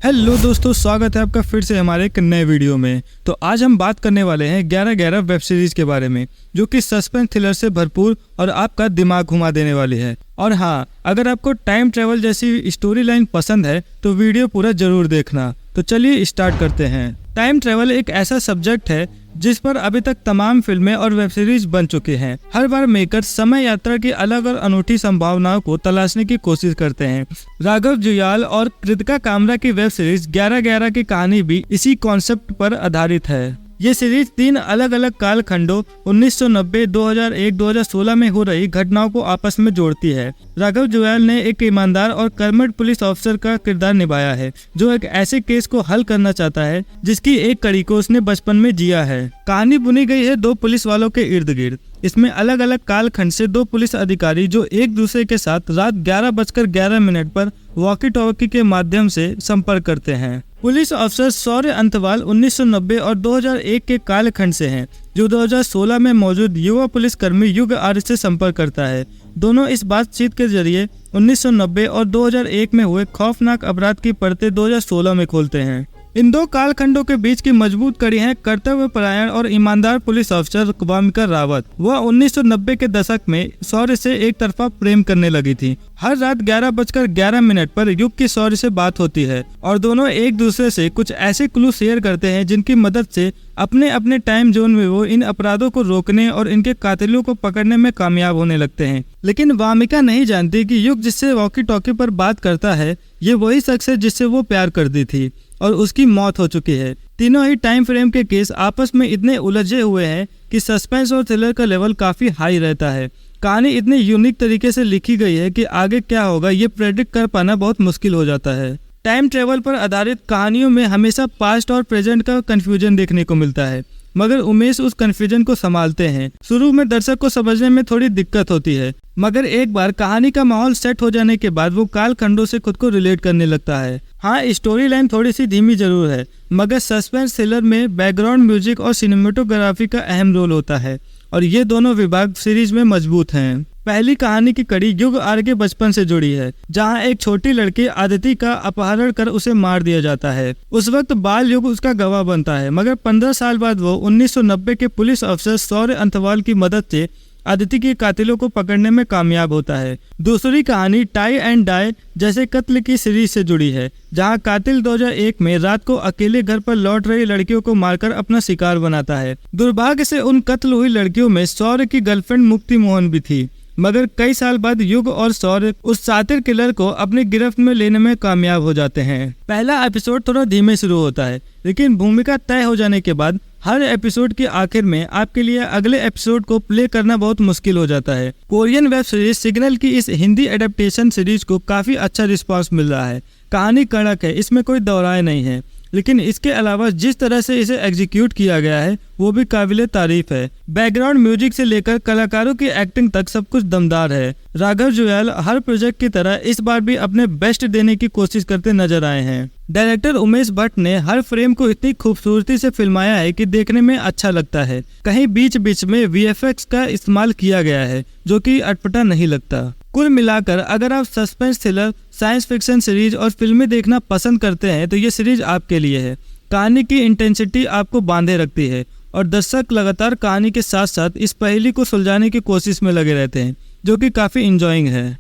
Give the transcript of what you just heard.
Hello दोस्तों, स्वागत है आपका फिर से हमारे एक नए वीडियो में। तो आज हम बात करने वाले हैं 11-11 वेब सीरीज के बारे में, जो कि सस्पेंस थ्रिलर से भरपूर और आपका दिमाग घुमा देने वाली है। और हाँ, अगर आपको टाइम ट्रेवल जैसी स्टोरी लाइन पसंद है तो वीडियो पूरा जरूर देखना। तो चलिए स्टार्ट करते हैं। टाइम ट्रेवल एक ऐसा सब्जेक्ट है जिस पर अभी तक तमाम फिल्में और वेब सीरीज बन चुके हैं। हर बार मेकर्स समय यात्रा की अलग और अनूठी संभावनाओं को तलाशने की कोशिश करते हैं। राघव जुयाल और कृतिका कामरा की वेब सीरीज 11-11 की कहानी भी इसी कॉन्सेप्ट पर आधारित है। ये सीरीज 3 अलग अलग कालखंडों 1990, 2001, 2016 में हो रही घटनाओं को आपस में जोड़ती है। राघव जुयाल ने एक ईमानदार और कर्मठ पुलिस ऑफिसर का किरदार निभाया है, जो एक ऐसे केस को हल करना चाहता है जिसकी एक कड़ी को उसने बचपन में जिया है। कहानी बुनी गई है 2 पुलिस वालों के इर्द गिर्द। इसमें अलग अलग कालखंड से 2 पुलिस अधिकारी जो एक दूसरे के साथ रात 11:11 पर वॉकी टॉकी के माध्यम से संपर्क करते हैं। पुलिस अफसर शौर्य अंतवाल 1990 और 2001 के कालखंड से हैं, जो 2016 में मौजूद युवा पुलिसकर्मी युग आर्य से संपर्क करता है। दोनों इस बातचीत के जरिए 1990 और 2001 में हुए खौफनाक अपराध की परतें 2016 में खोलते हैं। इन 2 कालखंडों के बीच की मजबूत कड़ी है कर्तव्यपरायण और ईमानदार पुलिस अफसर वामिका रावत। वह 1990 के दशक में शौर्य से एक तरफा प्रेम करने लगी थी। हर रात 11:11 पर युग की शौर्य से बात होती है और दोनों एक दूसरे से कुछ ऐसे क्लू शेयर करते हैं जिनकी मदद से अपने अपने टाइम जोन में वो इन अपराधों को रोकने और इनके कातिलों को पकड़ने में कामयाब होने लगते हैं। लेकिन वामिका नहीं जानती कि युग जिससे वॉकी टॉकी पर बात करता है, ये वही शख्स है जिससे वो प्यार करती थी और उसकी मौत हो चुकी है। तीनों ही टाइम फ्रेम के केस आपस में इतने उलझे हुए हैं कि सस्पेंस और थ्रिलर का लेवल काफी हाई रहता है। कहानी इतने यूनिक तरीके से लिखी गई है कि आगे क्या होगा ये प्रेडिक्ट कर पाना बहुत मुश्किल हो जाता है। टाइम ट्रेवल पर आधारित कहानियों में हमेशा पास्ट और प्रेजेंट का कंफ्यूजन देखने को मिलता है, मगर उमेश उस कंफ्यूजन को संभालते हैं। शुरू में दर्शक को समझने में थोड़ी दिक्कत होती है, मगर एक बार कहानी का माहौल सेट हो जाने के बाद वो काल खंडों से खुद को रिलेट करने लगता है। हाँ, स्टोरी लाइन थोड़ी सी धीमी जरूर है, मगर सस्पेंस थ्रिलर में बैकग्राउंड म्यूजिक और सिनेमेटोग्राफी का अहम रोल होता है और ये दोनों विभाग सीरीज में मजबूत हैं। पहली कहानी की कड़ी युग आर्य के बचपन से जुड़ी है, जहां एक छोटी लड़की आदिति का अपहरण कर उसे मार दिया जाता है। उस वक्त बाल युग उसका गवाह बनता है, मगर 15 साल बाद वो 1990 के पुलिस अफसर शौर्य अंतवाल की मदद से आदिति के कातिलों को पकड़ने में कामयाब होता है। दूसरी कहानी टाई एंड डाई जैसे कत्ल की सीरीज से जुड़ी है, जहां कातिल 2001 में रात को अकेले घर पर लौट रही लड़कियों को मारकर अपना शिकार बनाता है। दुर्भाग्य से उन कत्ल हुई लड़कियों में शौर्य की गर्लफ्रेंड मुक्ति मोहन भी थी, मगर कई साल बाद युग और शौर्य उस सातिर किलर को अपनी गिरफ्त में लेने में कामयाब हो जाते हैं। पहला एपिसोड थोड़ा धीमे शुरू होता है, लेकिन भूमिका तय हो जाने के बाद हर एपिसोड के आखिर में आपके लिए अगले एपिसोड को प्ले करना बहुत मुश्किल हो जाता है। कोरियन वेब सीरीज सिग्नल की इस हिंदी एडेप्टेशन सीरीज को काफी अच्छा रिस्पांस मिल रहा है। कहानी कड़क है, इसमें कोई दोहराए नहीं है, लेकिन इसके अलावा जिस तरह से इसे एग्जीक्यूट किया गया है वो भी काबिले तारीफ है। बैकग्राउंड म्यूजिक से लेकर कलाकारों की एक्टिंग तक सब कुछ दमदार है। राघव जुयाल हर प्रोजेक्ट की तरह इस बार भी अपने बेस्ट देने की कोशिश करते नजर आए हैं। डायरेक्टर उमेश भट्ट ने हर फ्रेम को इतनी खूबसूरती से फिल्माया है कि देखने में अच्छा लगता है। कहीं बीच बीच में VFX का इस्तेमाल किया गया है, जो कि अटपटा नहीं लगता। कुल मिलाकर अगर आप suspense thriller, science fiction series और फिल्में देखना पसंद करते हैं तो ये सीरीज आपके लिए है। कहानी की इंटेंसिटी आपको बांधे रखती है और दर्शक लगातार कहानी के साथ साथ इस पहेली को सुलझाने की कोशिश में लगे रहते हैं, जो कि काफी इंजॉइंग है।